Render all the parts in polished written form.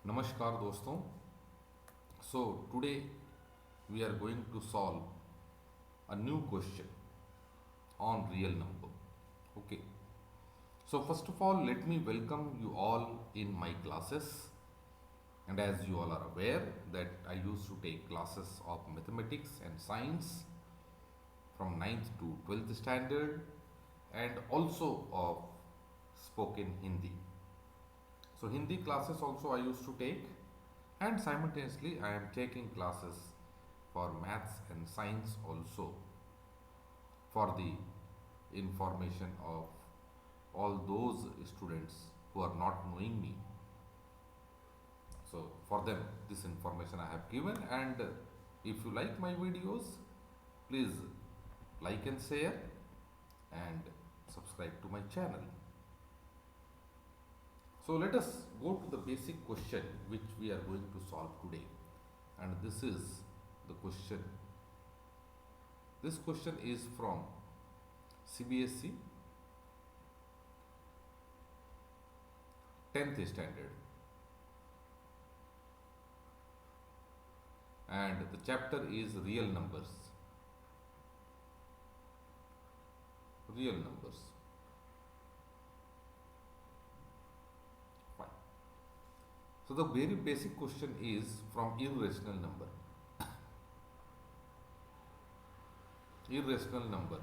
नमस्कार दोस्तों. So today we are going to solve a new question on real number. Okay. So first of all, let me welcome you all in my classes. And as you all are aware that I used to take classes of mathematics and science from 9th to 12th standard and also of spoken Hindi. So Hindi classes also I used to take, and simultaneously I am taking classes for maths and science also for the information of all those students who are not knowing me. So for them this information I have given, and if you like my videos, please like and share and subscribe to my channel. So let us go to the basic question which we are going to solve today, and this is the question. This question is from CBSE 10th standard, and the chapter is real numbers. Real numbers. Fine. So the very basic question is from irrational number. Irrational number.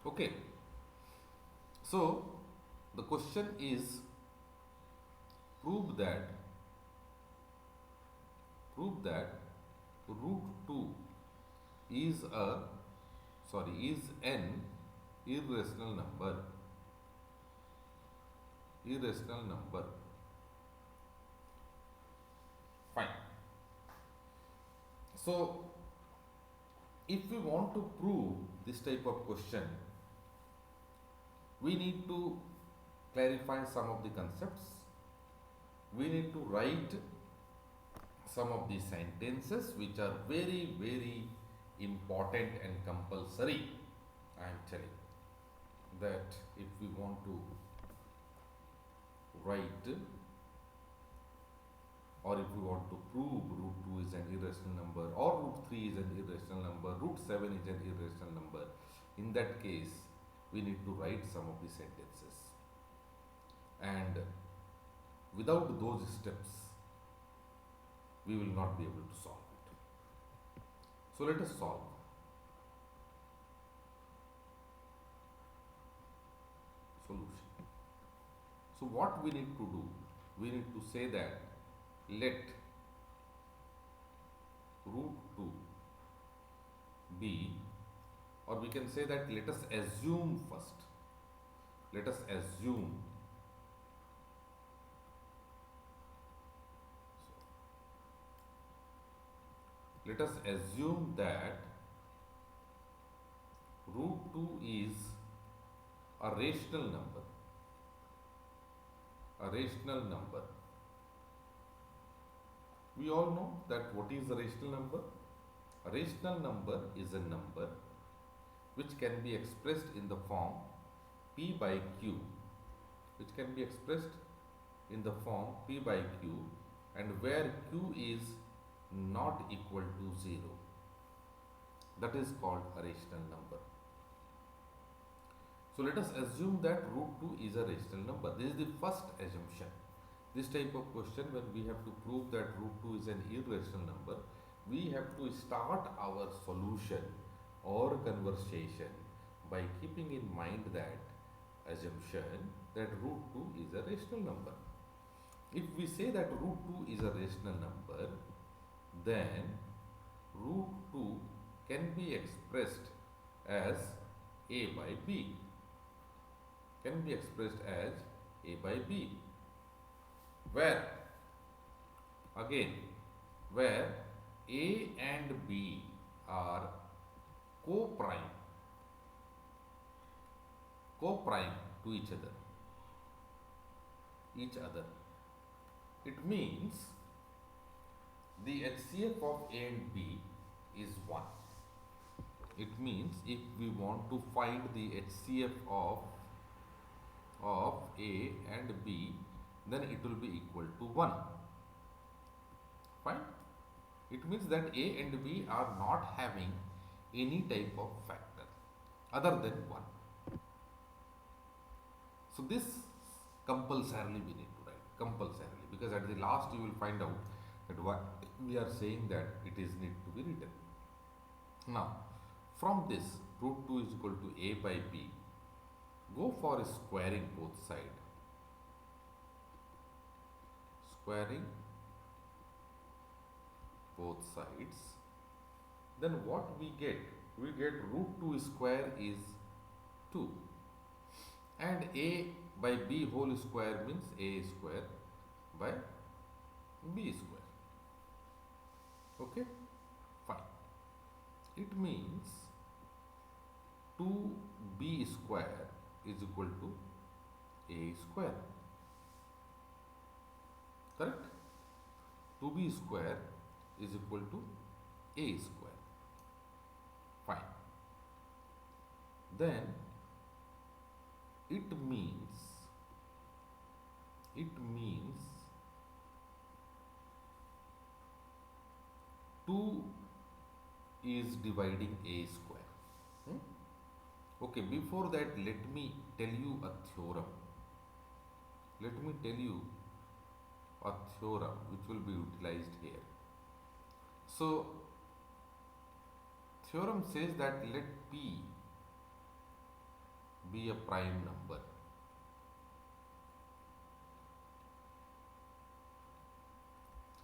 Okay. So the question is prove that root 2 is an irrational number. Irrational number. Fine. So if we want to prove this type of question, we need to clarify some of the concepts. We need to write some of the sentences which are very important and compulsory. I am telling that if we want to write, or if we want to prove root 2 is an irrational number, or root 3 is an irrational number, root 7 is an irrational number, in that case we need to write some of the sentences, and without those steps we will not be able to solve it. So let us solve. Solution. So what we need to do, we need to say that let root 2 be, or we can say that let us assume first. Let us assume that root 2 is a rational number. A rational number. We all know that what is a rational number? A rational number is a number which can be expressed in the form P by Q, and where Q is not equal to 0. That is called a rational number. So let us assume that root 2 is a rational number. This is the first assumption. This type of question, when we have to prove that root 2 is an irrational number, we have to start our solution or conversation by keeping in mind that assumption that root 2 is a rational number. If we say that root 2 is a rational number, then root 2 can be expressed as a by b. Where a and b are co-prime to each other. It means the HCF of A and B is 1. It means if we want to find the HCF of A and B, then it will be equal to 1. Fine. It means that A and B are not having any type of factor other than 1. So this compulsorily we need to write, compulsorily, because at the last you will find out that what we are saying that it is need to be written. Now, from this root 2 is equal to A by B, go for squaring both sides. Squaring both sides. Then what we get? We get root 2 square is 2. And A by B whole square means A square by B square. Okay? Fine. It means 2B square is equal to A square. Correct? 2B square is equal to A square. Fine. Then it means 2 is dividing A square. Okay, before that let me tell you a theorem. Let me tell you a theorem which will be utilized here. So, theorem says that let P be a prime number.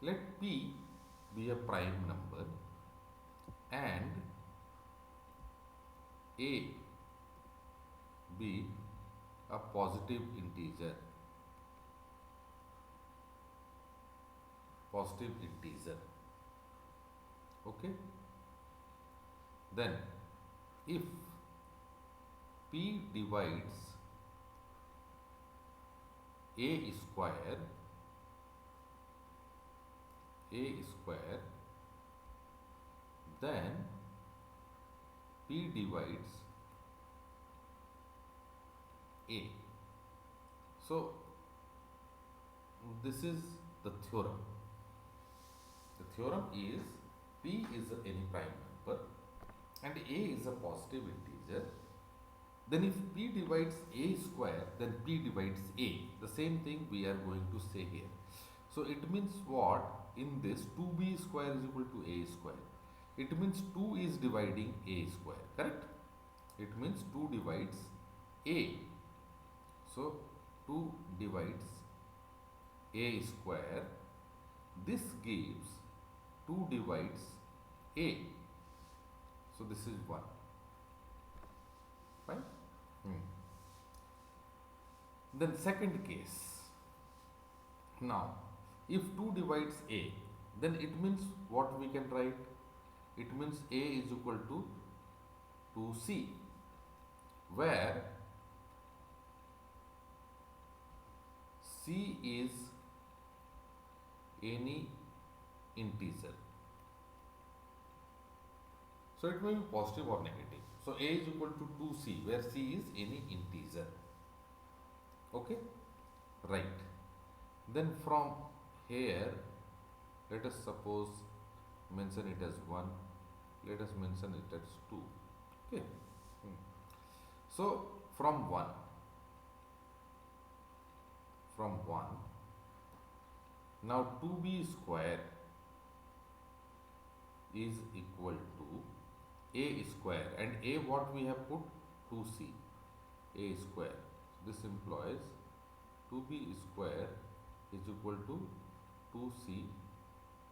Let P be a prime number and A be a positive integer. Positive integer. Okay? Then if P divides A square, then P divides A. So this is the theorem. The theorem is P is any prime number and A is a positive integer. Then if P divides A square, then P divides A. The same thing we are going to say here. So it means what? In this 2B square is equal to A square. It means 2 is dividing A square, correct? It means 2 divides A. So 2 divides A square. This gives 2 divides A. So this is 1. Fine? Then second case. Now, if 2 divides A, then it means what we can write? It means A is equal to 2C, where C is any integer. So it may be positive or negative. So A is equal to 2C, where C is any integer. Okay? Right. Then from here, let us suppose mention it as 1. Let us mention it as 2. Okay. So from 1, now 2B square is equal to A square, and A what we have put? 2C, A square. This implies 2B square is equal to 2C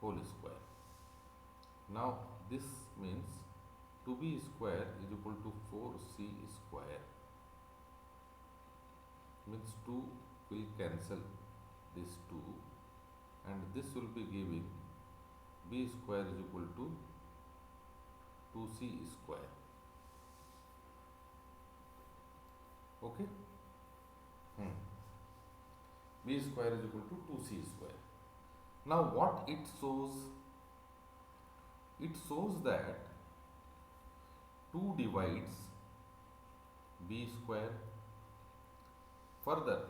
whole square. Now this means 2B square is equal to 4C square. Means 2 will cancel this 2 and this will be giving B square is equal to 2C square. Okay? B square is equal to 2C square. Now what it shows? It shows that 2 divides B square. Further,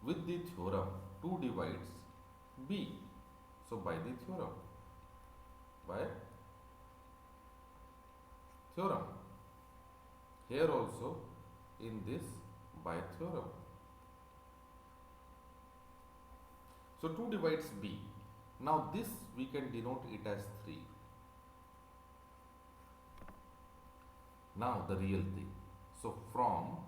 with the theorem 2 divides b. So by the theorem, by theorem. Here also in this by theorem. So 2 divides b. Now this we can denote it as 3. Now the real thing. So from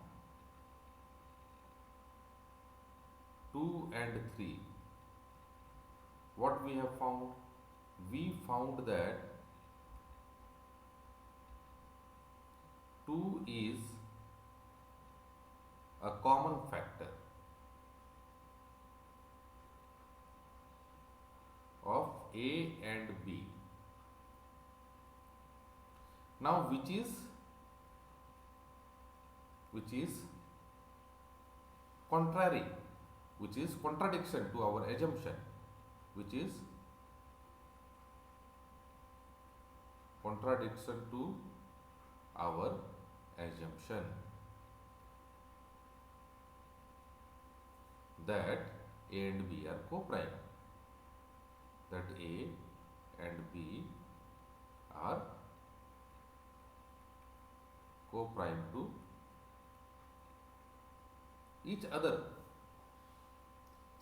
2 and 3, what we have found? We found that 2 is a common factor of A and B. Now which is contrary, which is contradiction to our assumption, which is contradiction to our assumption that A and B are co-prime, that A and B are co-prime to each other.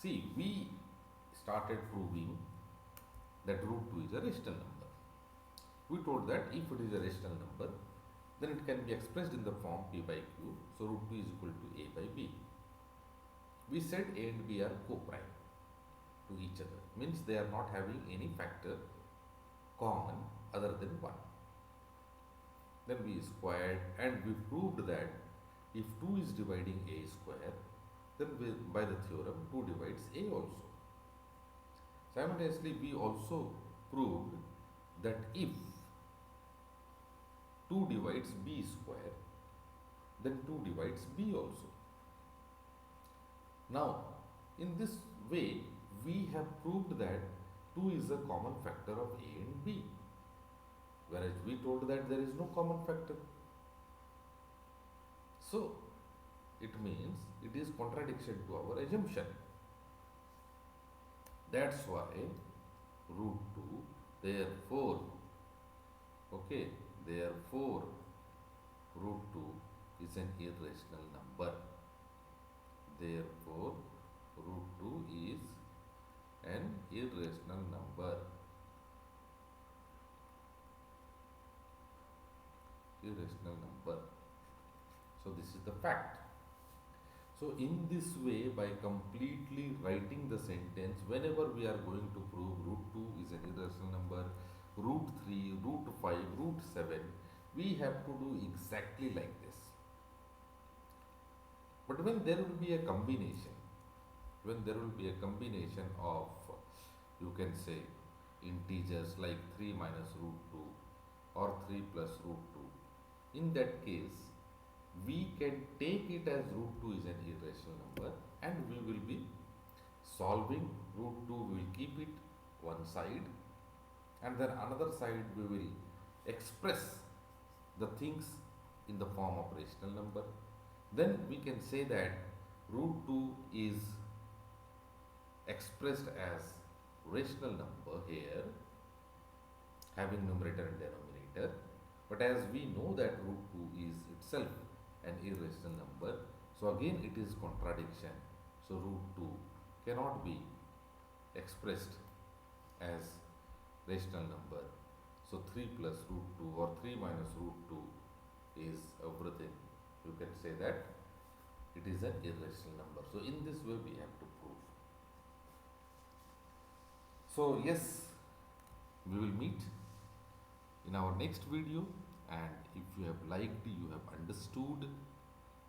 See, we started proving that root 2 is a rational number. We told that if it is a rational number, then it can be expressed in the form P by Q. So root 2 is equal to A by B. We said A and B are co-prime to each other. Means they are not having any factor common other than 1. Then we squared and we proved that if 2 is dividing A square, then by the theorem 2 divides A also. Simultaneously, we also proved that if 2 divides B square, then 2 divides B also. Now, in this way, we have proved that 2 is a common factor of A and B, whereas we told that there is no common factor. So, it means it is contradiction to our assumption. That's why root 2, therefore, therefore root 2 is an irrational number. Therefore, root 2 is an irrational number. Irrational number. So this is the fact. So in this way, by completely writing the sentence, whenever we are going to prove root 2 is an irrational number, root 3, root 5, root 7, we have to do exactly like this. But when there will be a combination, of, you can say, integers like 3 minus root 2 or 3 plus root 2, in that case, we can take it as root 2 is an irrational number and we will be solving root 2, we will keep it one side and then another side we will express the things in the form of rational number. Then we can say that root 2 is expressed as rational number here, having numerator and denominator. But as we know that root 2 is itself an irrational number, so again it is contradiction. So root 2 cannot be expressed as rational number. So 3 plus root 2 or 3 minus root 2 is everything. You can say that it is an irrational number. So in this way we have to prove. So yes, we will meet in our next video, and if you have liked, you have understood,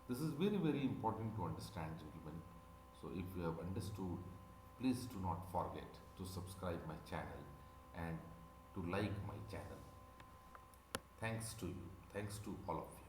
this is very, very important to understand, gentlemen. So if you have understood, please do not forget to subscribe my channel and to like my channel. Thanks to you. Thanks to all of you.